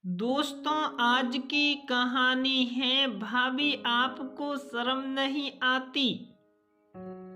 दोस्तों, आज की कहानी है भाभी आपको शर्म नहीं आती।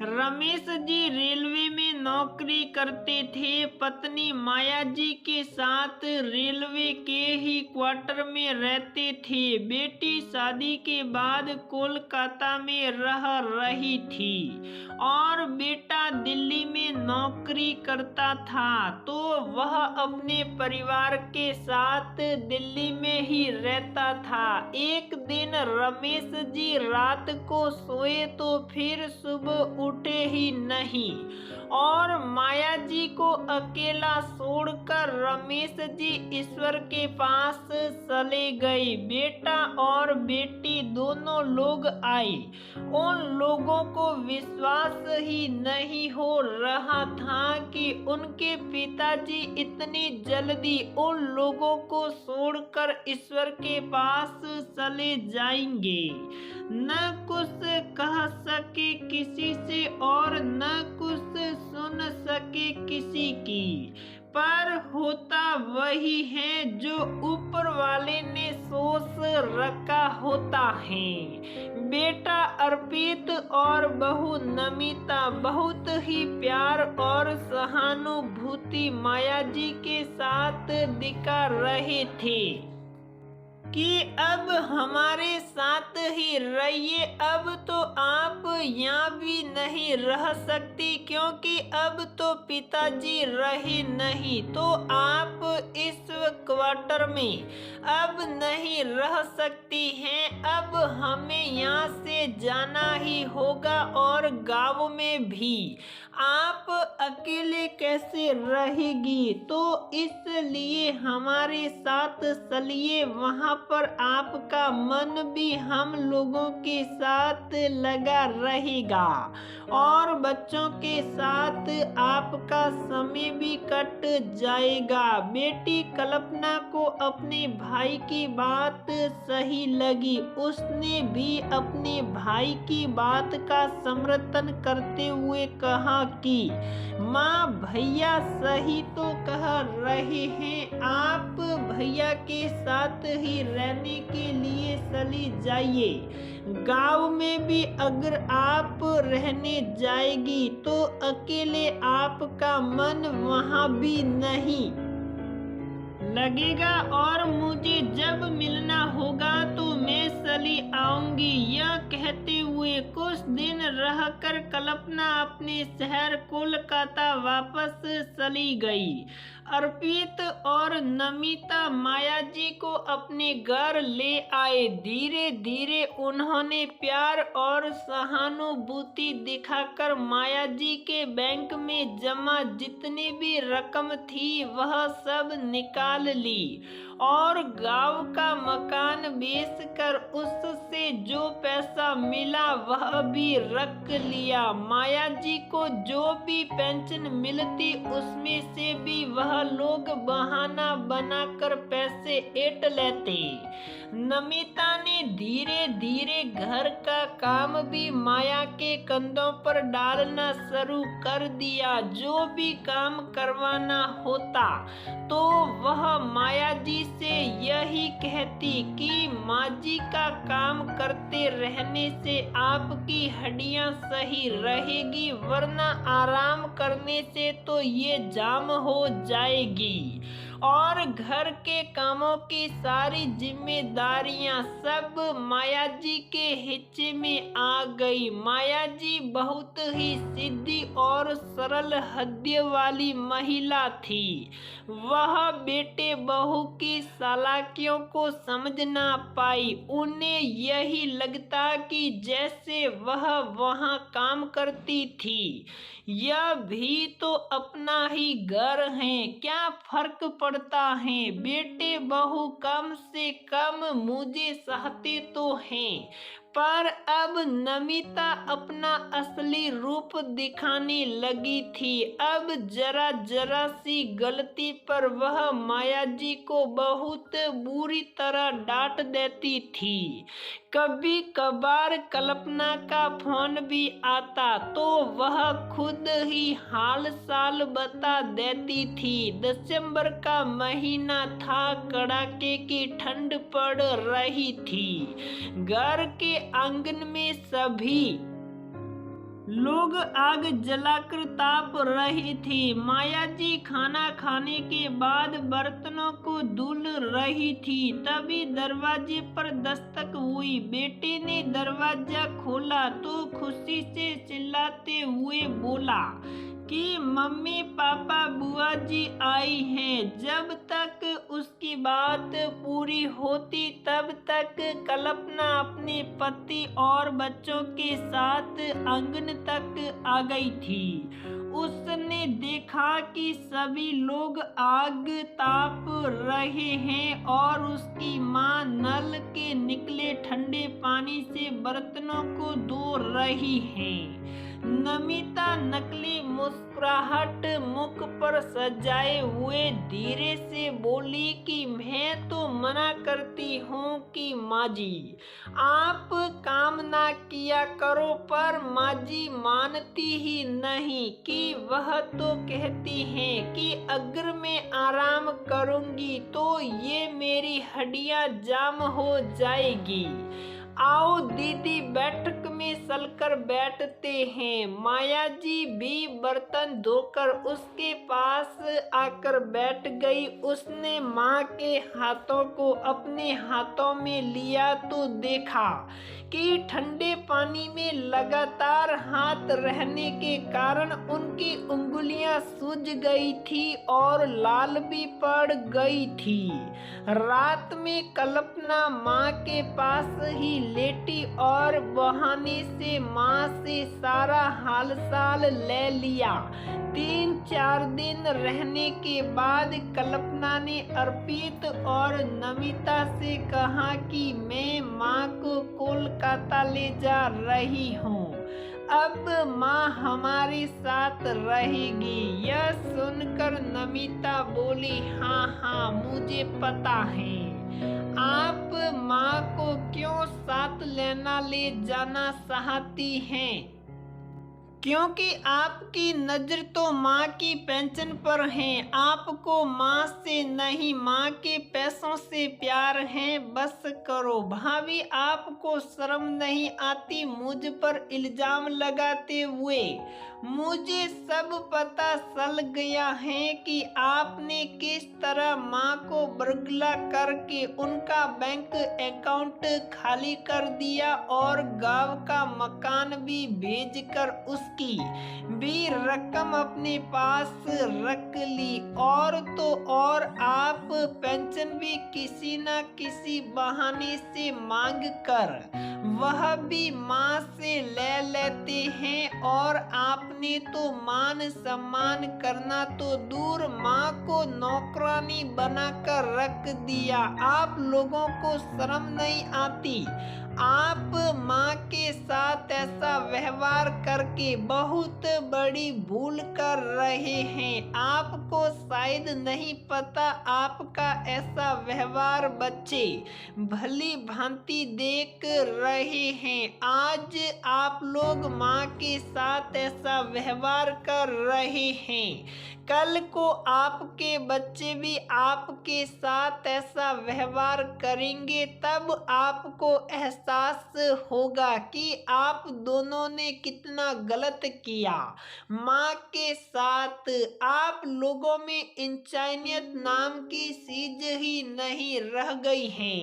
रमेश जी रेलवे में नौकरी करते थे। पत्नी माया जी के साथ रेलवे के ही क्वार्टर में रहते थे। बेटी शादी के बाद कोलकाता में रह रही थी और बेटा दिल्ली में नौकरी करता था, तो वह अपने परिवार के साथ दिल्ली में ही रहता था। एक दिन रमेश जी रात को सोए तो फिर सुबह उठे ही नहीं और माया जी को अकेला छोड़कर रमेश जी ईश्वर के पास चले गए। बेटा और बेटी दोनों लोग आए। उन लोगों को विश्वास ही नहीं हो रहा था कि उनके पिताजी इतनी जल्दी उन लोगों को छोड़कर ईश्वर के पास चले जाएंगे। न कुछ कह सके किसी से और न कुछ सुन सके किसी की, पर होता वही है जो ऊपर वाले ने सोच रखा होता है। बेटा अर्पित और बहू नमिता बहुत ही प्यार और सहानुभूति माया जी के साथ दिखा रहे थे कि अब हमारे साथ ही रहिए। अब तो आप यहाँ भी नहीं रह सकती, क्योंकि अब तो पिताजी रहे नहीं, तो आप इस क्वार्टर में अब नहीं रह सकती हैं। अब हमें यहाँ से जाना ही होगा और गांव में भी आप अकेले कैसे रहेगी, तो इसलिए हमारे साथ चलिए। वहाँ पर आपका मन भी हम लोगों के साथ लगा रहेगा और बच्चों के साथ आपका समय भी कट जाएगा। बेटी कल्पना को अपने भाई की बात सही लगी। उसने भी अपने भाई की बात का समर्थन करते हुए कहा कि माँ, भैया सही तो कह रहे हैं, आप भैया के साथ ही रहने के लिए चली जाइए। गांव में भी अगर आप रहने जाएगी तो अकेले आपका मन वहां भी नहीं लगेगा और मुझे जब मिलना होगा तो मैं चली आऊंगी। यह कहते हुए कुछ दिन रहकर कल्पना अपने शहर कोलकाता वापस चली गई। अर्पित और नमिता माया जी को अपने घर ले आए। धीरे धीरे उन्होंने प्यार और सहानुभूति दिखाकर माया जी के बैंक में जमा जितनी भी रकम थी वह सब निकाल ली और गांव का मकान बेचकर उससे जो पैसा मिला वह भी रख लिया। माया जी को जो भी पेंशन मिलती उसमें से भी वह लोग बहाना बनाकर पैसे ऐंठ लेते। नमिता ने धीरे धीरे घर का काम भी माया के कंधों पर डालना शुरू कर दिया। जो भी काम करवाना होता तो वह माया जी से यही कहती कि माँ जी का काम करते रहने से आपकी हड्डियां सही रहेगी, वरना आराम करने से तो ये जाम हो जाएगी। और घर के कामों की सारी जिम्मेदारियां सब माया जी के हिस्से में आ गई। माया जी बहुत ही सीधी और सरल हृदय वाली महिला थी। वह बेटे बहू की चालाकियों को समझ ना पाई। उन्हें यही लगता कि जैसे वह वहाँ काम करती थी, यह भी तो अपना ही घर है, क्या फर्क पड़ता है। बेटे बहू कम से कम मुझे चाहते तो हैं, पर अब नमिता अपना असली रूप दिखाने लगी थी। अब जरा जरा सी गलती पर वह मायाजी को बहुत बुरी तरह डांट देती थी। कभी कभार कल्पना का फोन भी आता तो वह खुद ही हाल साल बता देती थी। दिसंबर का महीना था, कड़ाके की ठंड पड़ रही थी। घर के आंगन में सभी लोग आग जलाकर ताप रहे थे। मायाजी खाना खाने के बाद बर्तनों को धुल रही थी। तभी दरवाजे पर दस्तक हुई। बेटे ने दरवाजा खोला तो खुशी से चिल्लाते हुए बोला कि मम्मी पापा बुआ जी आई हैं। जब तक उसकी बात पूरी होती तब तक कल्पना अपने पति और बच्चों के साथ आंगन तक आ गई थी। उसने देखा कि सभी लोग आग ताप रहे हैं और उसकी माँ नल के निकले ठंडे पानी से बर्तनों को धो रही है। नमिता नकली मुस्कुराहट मुख पर सजाए हुए धीरे से बोली कि मैं तो मना करती हूँ कि माँ जी आप काम ना किया करो, पर माँ जी मानती ही नहीं कि वह तो कहती हैं कि अगर मैं आराम करूँगी तो ये मेरी हड्डियाँ जाम हो जाएगी। आओ दीदी बैठक में चलकर बैठते हैं। मायाजी भी बर्तन धोकर उसके पास आकर बैठ गई। उसने माँ के हाथों को अपने हाथों में लिया तो देखा कि ठंडे पानी में लगातार हाथ रहने के कारण उनकी उंगलियां सूज गई थी और लाल भी पड़ गई थी। रात में कल्पना माँ के पास ही लेटी और बहाने से माँ से सारा हाल साल ले लिया। 3-4 दिन रहने के बाद कल्पना ने अर्पित और नमिता से कहा कि मैं माँ को कोलकाता ले जा रही हूँ। अब माँ हमारे साथ रहेगी। यह सुनकर नमिता बोली, हाँ हाँ मुझे पता है। आप माँ को क्यों साथ ले जाना चाहती हैं? क्योंकि आपकी नजर तो माँ की पेंशन पर है। आपको माँ से नहीं माँ के पैसों से प्यार है। बस करो भाभी, आपको शर्म नहीं आती मुझ पर इल्जाम लगाते हुए? मुझे सब पता चल गया है कि आपने किस तरह माँ को बरगला करके उनका बैंक अकाउंट खाली कर दिया और गांव का मकान भी भेजकर उसकी भी रकम अपने पास रख ली। और तो और आप पेंशन भी किसी न किसी बहाने से मांग कर वह भी माँ से ले लेते हैं। और आपने तो मान सम्मान करना तो दूर, माँ को नौकरानी बनाकर रख दिया। आप लोगों को शर्म नहीं आती? आप माँ के साथ ऐसा व्यवहार करके बहुत बड़ी भूल कर रहे हैं। आपको शायद नहीं पता, आपका ऐसा व्यवहार बच्चे भली भांति देख रहे हैं। आज आप लोग माँ के साथ ऐसा व्यवहार कर रहे हैं, कल को आपके बच्चे भी आपके साथ ऐसा व्यवहार करेंगे। तब आपको एहसास होगा कि आप दोनों ने कितना गलत किया माँ के साथ। आप लोगों में इंसानियत नाम की चीज ही नहीं रह गई है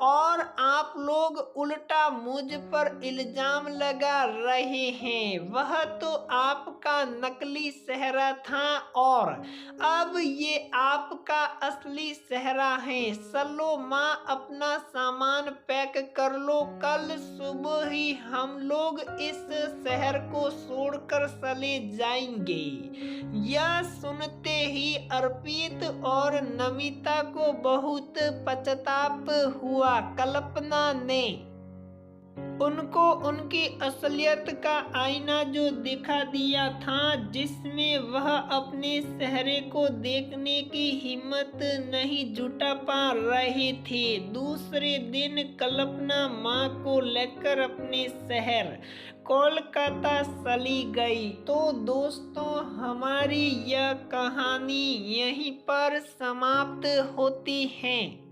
और आप लोग उल्टा मुझ पर इल्जाम लगा रहे हैं। वह तो आपका नकली चेहरा था और अब ये आपका असली चेहरा है। चलो माँ, अपना सामान पैक कर लो, कल सुबह ही हम लोग इस शहर को छोड़कर चले जाएंगे। यह सुनते ही अर्पित और नमिता को बहुत पश्चाताप हुआ। कल्पना ने उनको उनकी असलियत का आईना जो दिखा दिया था, जिसमें वह अपने चेहरे को देखने की हिम्मत नहीं जुटा पा रहे थे। दूसरे दिन कल्पना माँ को लेकर अपने शहर कोलकाता चली गई। तो दोस्तों, हमारी यह कहानी यहीं पर समाप्त होती है।